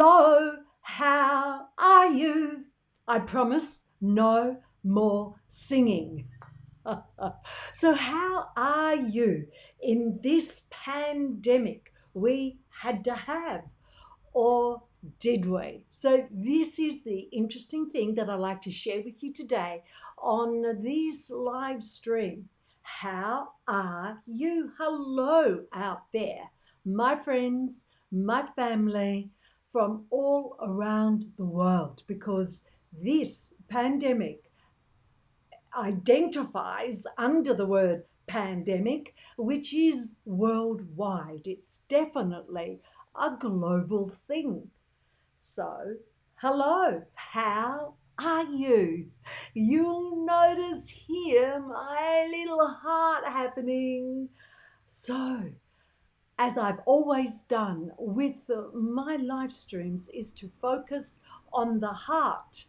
Hello, how are you? I promise no more singing. So, how are you in this pandemic we had to have? Or did we? So, this is the interesting thing that I'd like to share with you today on this live stream. How are you? Hello out there, my friends, my family from all around the world, because this pandemic identifies under the word pandemic, which is worldwide. It's definitely a global thing. So, hello, how are you? You'll notice here my little heart happening. So, as I've always done with my live streams, is to focus on the heart.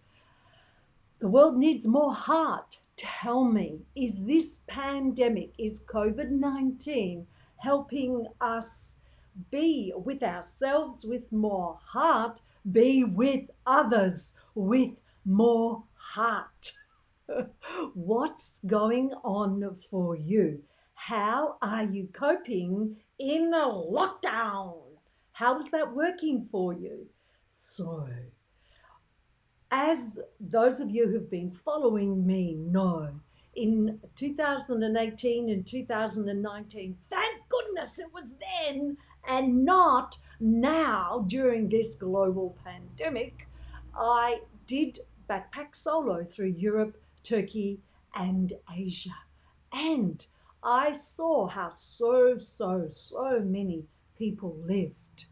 The world needs more heart. Tell me, is this pandemic, is COVID-19 helping us be with ourselves with more heart, be with others with more heart? What's going on for you? How are you coping in a lockdown? How is that working for you? So, as those of you who've been following me know, in 2018 and 2019, thank goodness it was then and not now during this global pandemic, I did backpack solo through Europe, Turkey, and Asia. And I saw how so many people lived.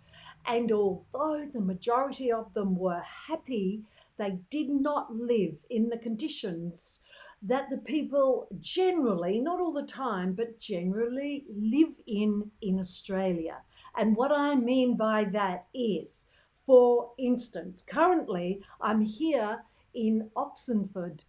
And although the majority of them were happy, they did not live in the conditions that the people generally, not all the time, but generally live in Australia. And what I mean by that is, for instance, currently I'm here in Oxenford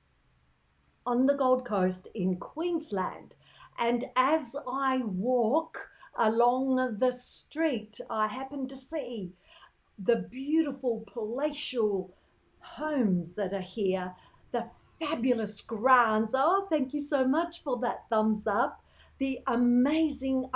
on the Gold Coast in Queensland. And as I walk along the street, I happen to see the beautiful palatial homes that are here, the fabulous grounds. Oh, thank you so much for that thumbs up. The amazing,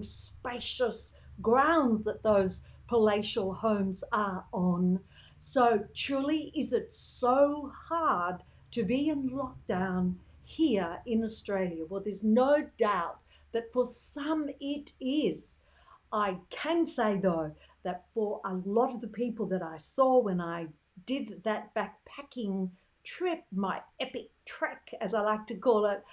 spacious grounds that those palatial homes are on. So truly, is it so hard to be in lockdown here in Australia? Well, there's no doubt that for some it is. I can say though that for a lot of the people that I saw when I did that backpacking trip, my epic trek as I like to call it,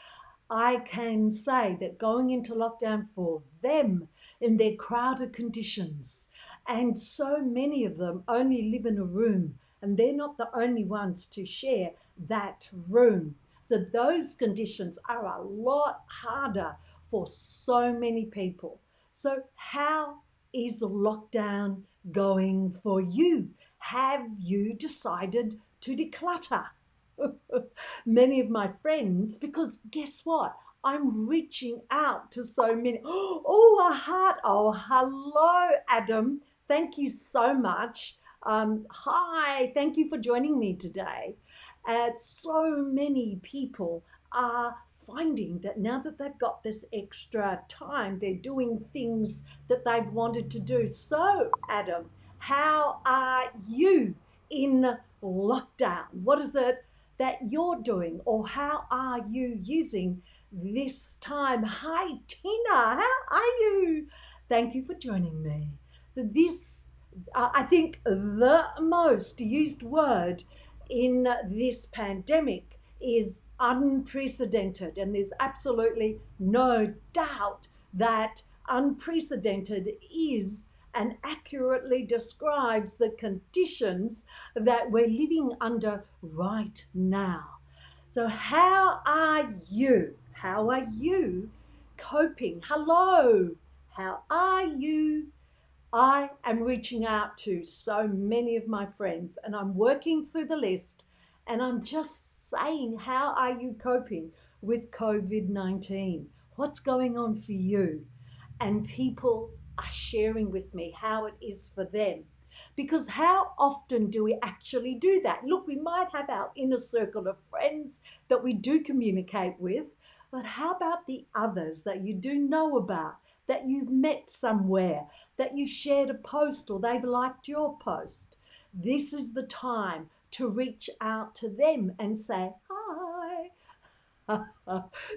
I can say that going into lockdown for them in their crowded conditions, and so many of them only live in a room and they're not the only ones to share that room. So those conditions are a lot harder for so many people. So how is lockdown going for you? Have you decided to declutter? Many of my friends, because guess what? I'm reaching out to so many. Oh, a heart. Oh, hello, Adam. Thank you so much. Hi, thank you for joining me today. So many people are finding that now that they've got this extra time, they're doing things that they've wanted to do. So, Adam, how are you in lockdown? What is it that you're doing, or how are you using this time? Hi, Tina, how are you? Thank you for joining me. So this, I think the most used word in this pandemic is unprecedented, and there's absolutely no doubt that unprecedented is and accurately describes the conditions that we're living under right now. So how are you? How are you coping? Hello, how are you? I am reaching out to so many of my friends and I'm working through the list and I'm just saying, how are you coping with COVID-19? What's going on for you? And people are sharing with me how it is for them. Because how often do we actually do that? Look, we might have our inner circle of friends that we do communicate with, but how about the others that you do know about, that you've met somewhere, that you shared a post or they've liked your post? This is the time to reach out to them and say, hi.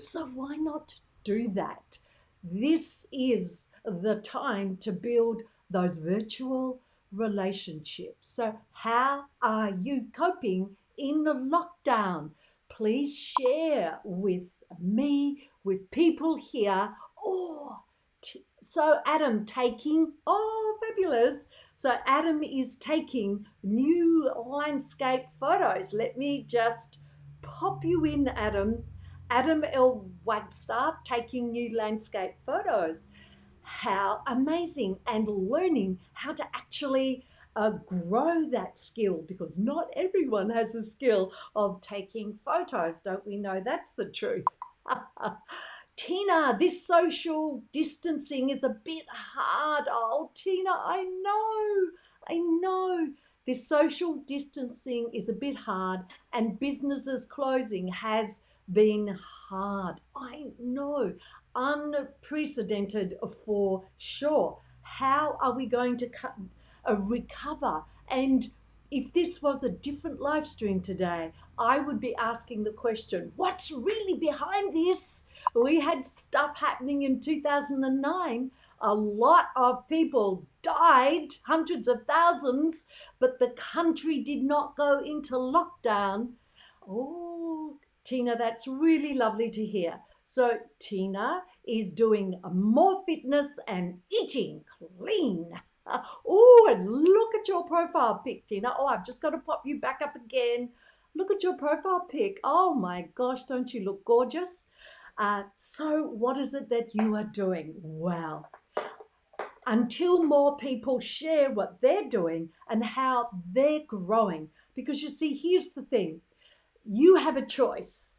So why not do that? This is the time to build those virtual relationships. So how are you coping in the lockdown? Please share with me, with people here. Oh, so Adam taking, oh, fabulous. So Adam is taking new landscape photos. Let me just pop you in, Adam. Adam L. Wagstaff taking new landscape photos. How amazing, and learning how to actually grow that skill, because not everyone has a skill of taking photos. Don't we know that's the truth? Tina, this social distancing is a bit hard. Oh, Tina, I know. This social distancing is a bit hard, and businesses closing has been hard. I know, unprecedented for sure. How are we going to recover? And if this was a different live stream today, I would be asking the question, what's really behind this? We had stuff happening in 2009. A lot of people died, hundreds of thousands, but the country did not go into lockdown. Oh, Tina, that's really lovely to hear. So Tina is doing more fitness and eating clean. Oh, and look at your profile pic, Tina. Oh, I've just got to pop you back up again. Look at your profile pic. Oh my gosh, don't you look gorgeous? So what is it that you are doing? Well, until more people share what they're doing and how they're growing. Because you see, here's the thing. You have a choice.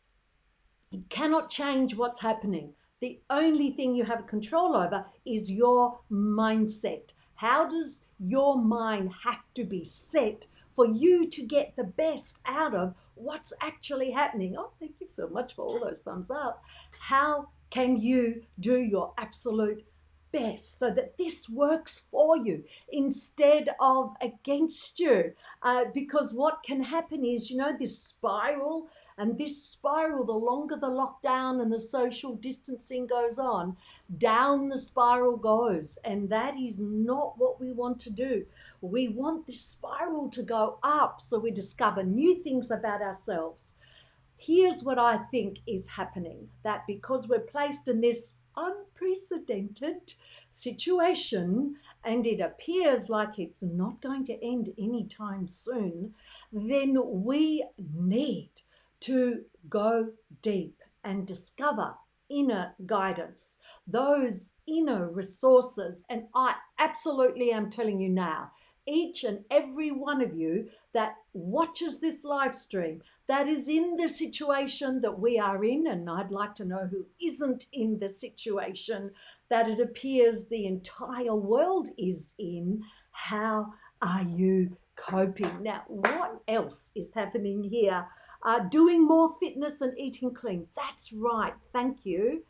You cannot change what's happening. The only thing you have control over is your mindset. How does your mind have to be set for you to get the best out of what's actually happening? Oh, thank you so much for all those thumbs up. How can you do your absolute best so that this works for you instead of against you? Because what can happen is, this spiral, and this spiral, the longer the lockdown and the social distancing goes on, down the spiral goes. And that is not what we want to do. We want this spiral to go up so we discover new things about ourselves. Here's what I think is happening, that because we're placed in this unprecedented situation and it appears like it's not going to end anytime soon, then we need to go deep and discover inner guidance, those inner resources. And I absolutely am telling you now, each and every one of you that watches this live stream, that is in the situation that we are in, and I'd like to know who isn't in the situation that it appears the entire world is in. How are you coping? Now, what else is happening here? Doing more fitness and eating clean. That's right. Thank you.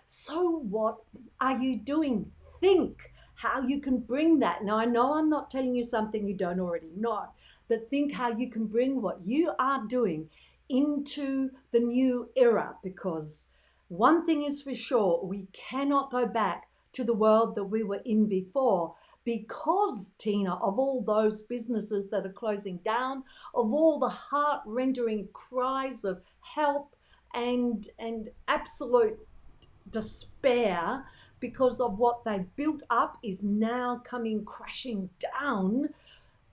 So what are you doing? Think how you can bring that. Now, I know I'm not telling you something you don't already know, but think how you can bring what you are doing into the new era, because one thing is for sure, we cannot go back to the world that we were in before, because, Tina, of all those businesses that are closing down, of all the heart-rendering cries of help and absolute despair because of what they built up is now coming crashing down.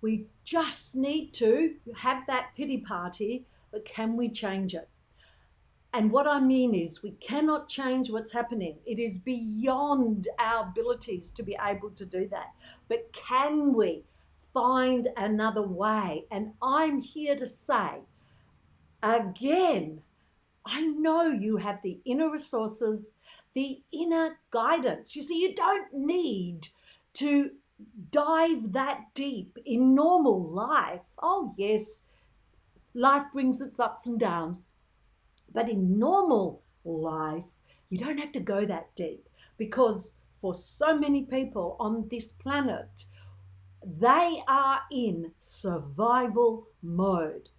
We just need to have that pity party, but can we change it? And what I mean is, we cannot change what's happening. It is beyond our abilities to be able to do that. But can we find another way? And I'm here to say, again, I know you have the inner resources, the inner guidance. You see, you don't need to dive that deep in normal life. Oh, yes, life brings its ups and downs. But in normal life, you don't have to go that deep because for so many people on this planet, they are in survival mode.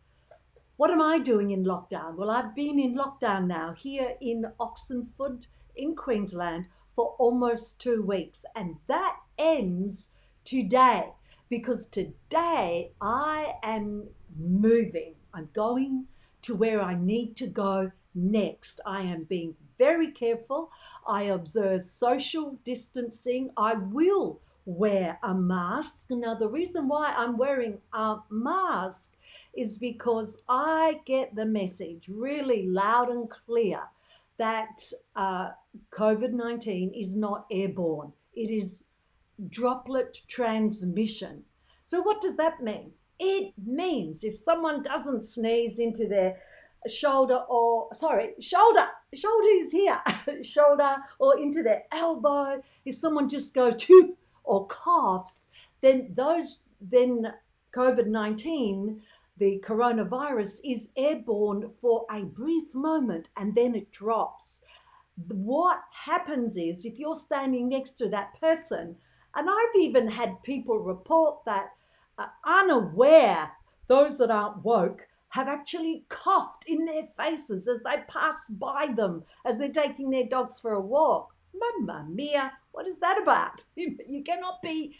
What am I doing in lockdown? Well, I've been in lockdown now here in Oxenford in Queensland for almost 2 weeks, and that ends today because today I am moving. I'm going to where I need to go next. I am being very careful. I observe social distancing. I will wear a mask. Now, the reason why I'm wearing a mask is because I get the message really loud and clear that COVID-19 is not airborne. It is droplet transmission. So, what does that mean? It means if someone doesn't sneeze into their shoulder or, sorry, shoulder is here, shoulder or into their elbow, if someone just goes to or coughs, then COVID-19, the coronavirus, is airborne for a brief moment and then it drops. What happens is if you're standing next to that person, and I've even had people report that unaware, those that aren't woke, have actually coughed in their faces as they pass by them, as they're taking their dogs for a walk. Mamma mia, what is that about? You cannot be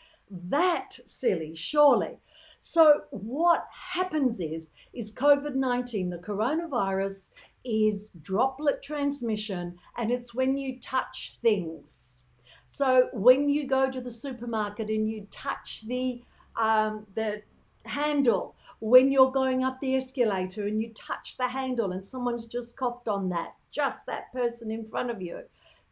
that silly, surely. So what happens is COVID-19, the coronavirus, is droplet transmission, and it's when you touch things. So when you go to the supermarket and you touch the handle, when you're going up the escalator and you touch the handle and someone's just coughed on that, just that person in front of you,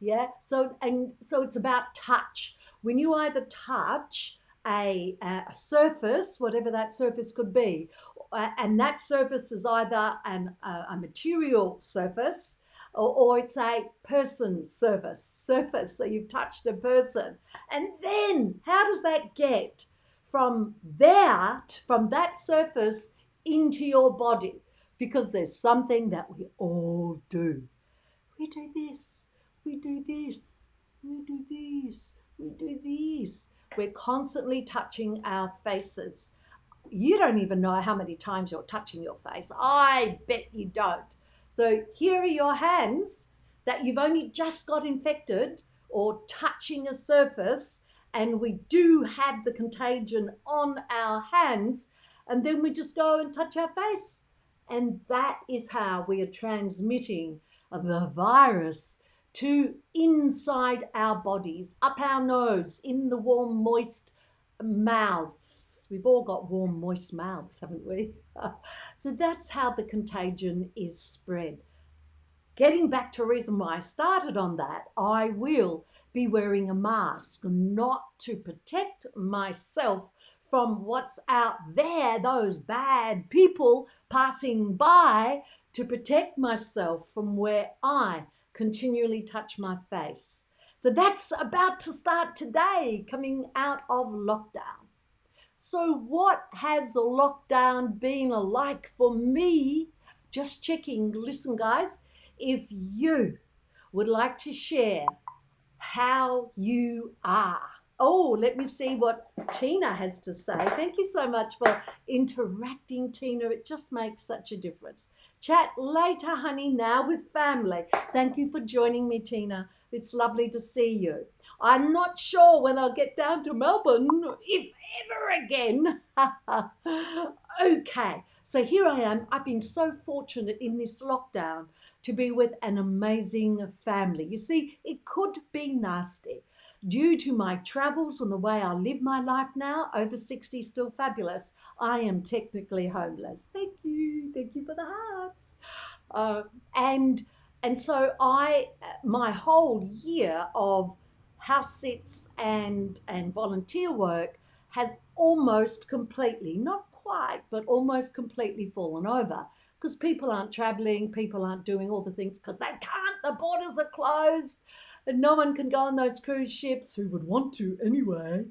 yeah. So it's about touch. When you either touch a surface, whatever that surface could be, and that surface is either a material surface or it's a person surface. So you've touched a person. And then how does that get from that surface into your body? Because there's something that we all do. We do this, we do this, we do this, we do this. We're constantly touching our faces. You don't even know how many times you're touching your face. I bet you don't. So here are your hands that you've only just got infected or touching a surface, and we do have the contagion on our hands, and then we just go and touch our face. And that is how we are transmitting the virus to inside our bodies, up our nose, in the warm, moist mouths. We've all got warm, moist mouths, haven't we? So that's how the contagion is spread. Getting back to the reason why I started on that, I will be wearing a mask, not to protect myself from what's out there, those bad people passing by, to protect myself from where I continually touch my face. So that's about to start today, coming out of lockdown. So, what has lockdown been like for me? Just checking. Listen, guys, if you would like to share how you are. Oh, let me see what Tina has to say. Thank you so much for interacting, Tina. It just makes such a difference. Chat later, honey, now with family. Thank you for joining me, Tina. It's lovely to see you. I'm not sure when I'll get down to Melbourne, if ever again. Okay, so here I am. I've been so fortunate in this lockdown to be with an amazing family. You see, it could be nasty. Due to my travels and the way I live my life now, over 60, still fabulous, I am technically homeless. Thank you. Thank you for the hearts. Uh, and and so my whole year of house sits and volunteer work has almost completely, not quite, but almost completely fallen over because people aren't traveling, people aren't doing all the things because they can't The borders are closed and no one can go on those cruise ships, who would want to anyway.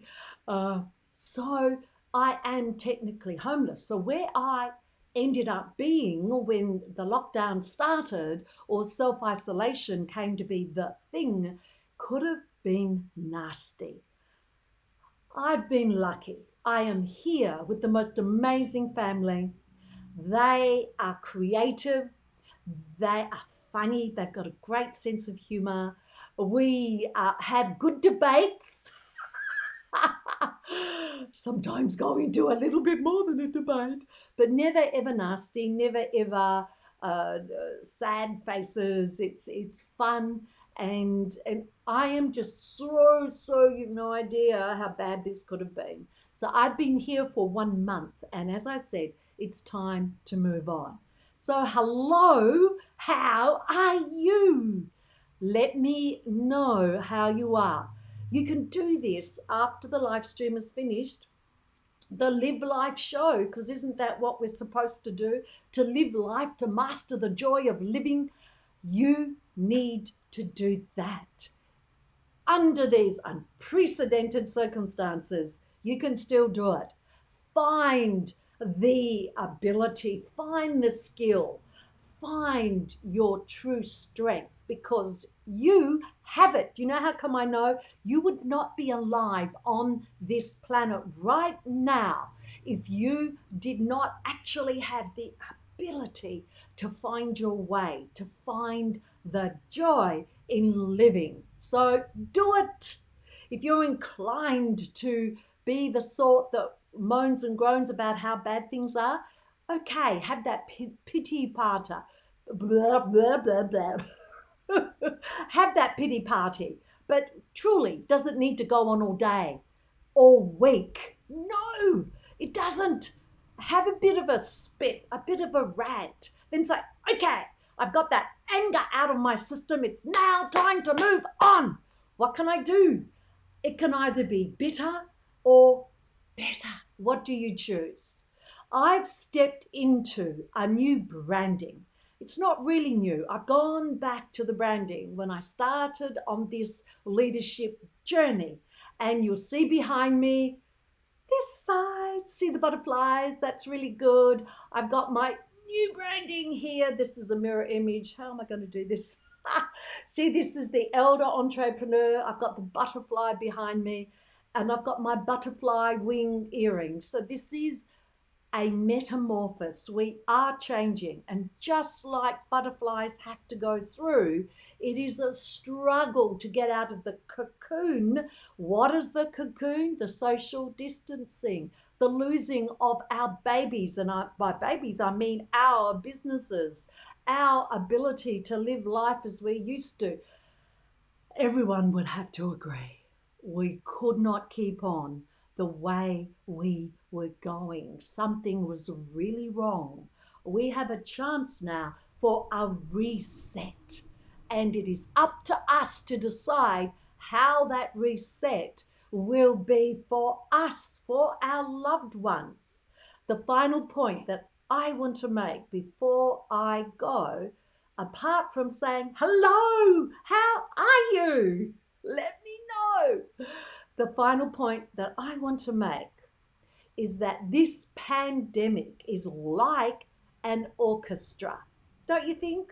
So I am technically homeless. So where I ended up being when the lockdown started or self-isolation came to be the thing could have been nasty. I've been lucky. I am here with the most amazing family. They are creative, they are funny, they've got a great sense of humor. We have good debates. Sometimes go into a little bit more than a debate, but never ever nasty, never ever uh, sad faces. It's fun, and I am just so you've no idea how bad this could have been. So I've been here for 1 month, and as I said, it's time to move on. So hello, how are you? Let me know how you are. You can do this after the live stream is finished, the Live Life show, because isn't that what we're supposed to do? To live life, to master the joy of living. You need to do that. Under these unprecedented circumstances, you can still do it. Find the ability, find the skill, find your true strength, because you have it. You know how come I know? You would not be alive on this planet right now if you did not actually have the ability to find your way, to find the joy in living. So do it. If you're inclined to be the sort that moans and groans about how bad things are, okay, have that pity party. Blah, blah, blah, blah. Have that pity party. But truly, does it need to go on all day, all week? No, it doesn't. Have a bit of a spit, a bit of a rant. Then say, okay, I've got that anger out of my system. It's now time to move on. What can I do? It can either be bitter or better. What do you choose? I've stepped into a new branding. It's not really new. I've gone back to the branding when I started on this leadership journey. And you'll see behind me, this side, see the butterflies? That's really good. I've got my new branding here. This is a mirror image. How am I going to do this? See, this is the elder entrepreneur. I've got the butterfly behind me, and I've got my butterfly wing earrings. So this is a metamorphosis. We are changing, and just like butterflies have to go through, it is a struggle to get out of the cocoon. What is the cocoon? The social distancing, the losing of our babies, and by babies I mean our businesses, our ability to live life as we used to. Everyone would have to agree. We could not keep on the way we were going. Something was really wrong. We have a chance now for a reset. And it is up to us to decide how that reset will be for us, for our loved ones. The final point that I want to make before I go, apart from saying, hello, how are you? Let me know. The final point that I want to make is that this pandemic is like an orchestra. Don't you think?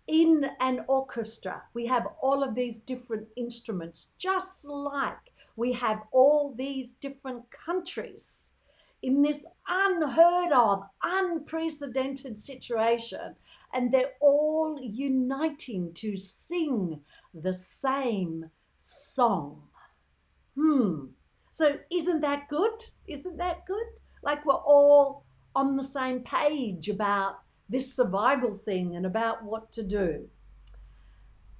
In an orchestra, we have all of these different instruments, just like we have all these different countries in this unheard of, unprecedented situation, and they're all uniting to sing the same song. So isn't that good? Isn't that good? Like we're all on the same page about this survival thing and about what to do.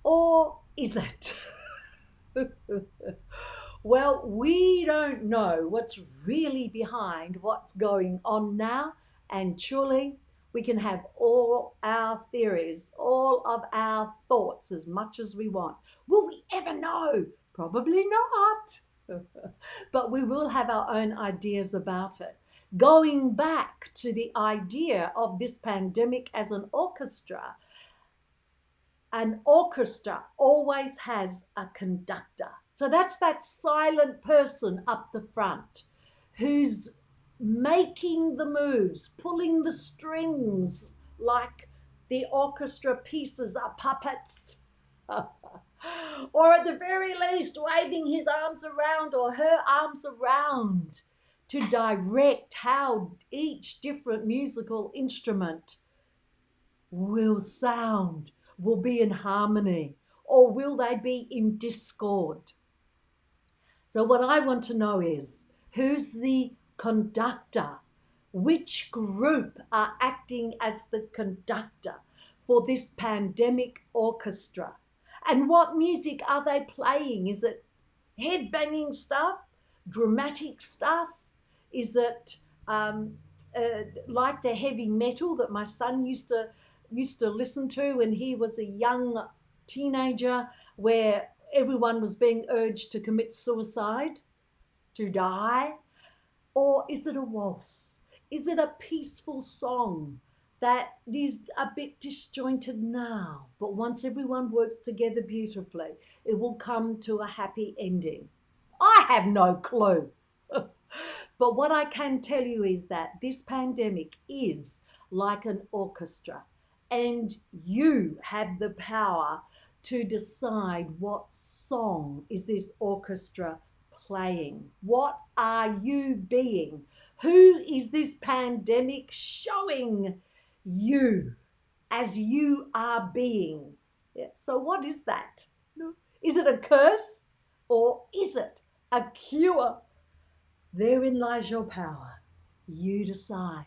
Or is it? Well, we don't know what's really behind what's going on now, and truly, we can have all our theories, all of our thoughts as much as we want. Will we ever know? Probably not. But we will have our own ideas about it. Going back to the idea of this pandemic as an orchestra, an orchestra always has a conductor. So that's that silent person up the front who's making the moves, pulling the strings like the orchestra pieces are puppets. Or at the very least, waving his arms around or her arms around to direct how each different musical instrument will sound, will be in harmony, or will they be in discord? So, what I want to know is who's the conductor? Which group are acting as the conductor for this pandemic orchestra? And what music are they playing? Is it head-banging stuff, dramatic stuff? Is it like the heavy metal that my son used to listen to when he was a young teenager, where everyone was being urged to commit suicide, to die? Or is it a waltz? Is it a peaceful song that is a bit disjointed now, but once everyone works together beautifully, it will come to a happy ending? I have no clue. But what I can tell you is that this pandemic is like an orchestra, and you have the power to decide what song is this orchestra playing. What are you being? Who is this pandemic showing you as you are being? Yeah, so what is that? Is it a curse or is it a cure? Therein lies your power. You decide.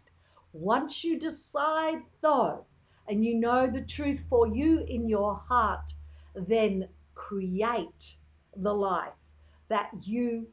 Once you decide, though, and you know the truth for you in your heart, then create the life that you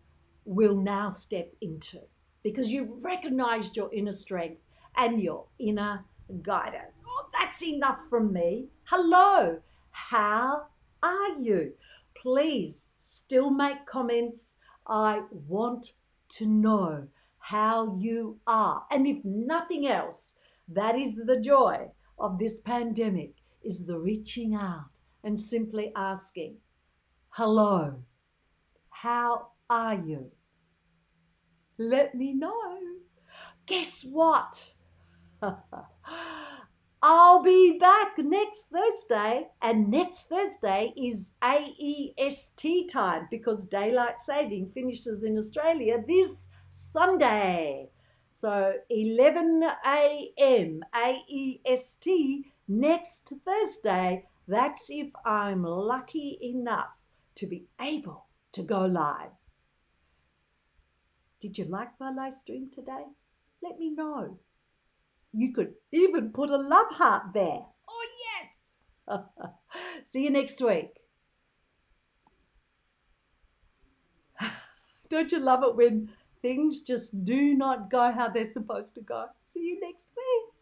will now step into, because you've recognized your inner strength and your inner guidance. Oh, that's enough from me. Hello, how are you? Please still make comments. I want to know how you are. And if nothing else, that is the joy of this pandemic, is the reaching out and simply asking, hello, how are you? Let me know. Guess what? I'll be back next Thursday, and next Thursday is AEST time, because daylight saving finishes in Australia this Sunday. So 11 a.m. AEST next Thursday. That's if I'm lucky enough to be able to go live. Did you like my live stream today? Let me know. You could even put a love heart there. Oh, yes. See you next week. Don't you love it when things just do not go how they're supposed to go? See you next week.